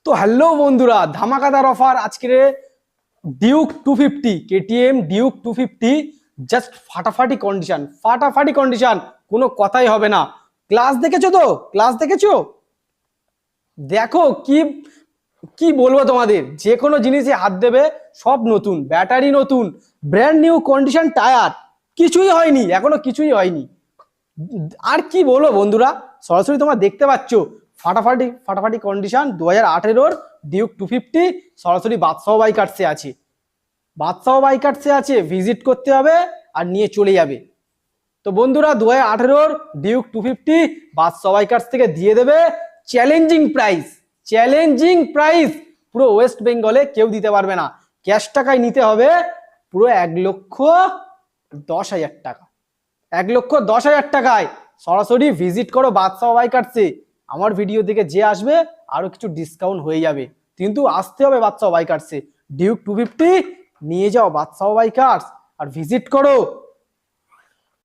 তো হ্যালো বন্ধুরা, ধামাকাদার অফার আজকের ডিউক 250 কেটিএম ডিউক 250 জাস্ট ফাটাফাটি কন্ডিশন, কোনো কথাই হবে না। ক্লাস দেখেছো তো? ক্লাস দেখেছো? দেখো কি কি বলবো তোমাদের, যে কোনো জিনিসে হাত দেবে সব নতুন, ব্যাটারি নতুন, ব্র্যান্ড নিউ কন্ডিশন, টায়ার কিছুই হয়নি, এখনো কিছুই হয়নি। আর কি বলবো বন্ধুরা, সরাসরি তোমরা দেখতে পাচ্ছ ফাটাফাটি কন্ডিশন 2018-র ডিউক 250 সরাসরি বাদশাহ বাইকার্সে আছে, ভিজিট করতে হবে আর নিয়ে চলে যাবে। তো বন্ধুরা 2018-র ডিউক 250 বাদশাহ বাইকার্স থেকে দিয়ে দেবে চ্যালেঞ্জিং প্রাইস পুরো ওয়েস্ট বেঙ্গলে কেউ দিতে পারবে না। ক্যাশ টাকায় নিতে হবে পুরো 1,10,000 টাকা, 1,10,000 টাকায় সরাসরি ভিজিট করো বাদশাহ বাইকার্সে। আমার ভিডিও থেকে যে আসবে আরো কিছু ডিসকাউন্ট হয়ে যাবে, কিন্তু আসতে হবে বাদশাহ বাইকার্সে। ডিউক 250 নিয়ে যাও বাদশাহ বাইকার্স আর ভিজিট করো।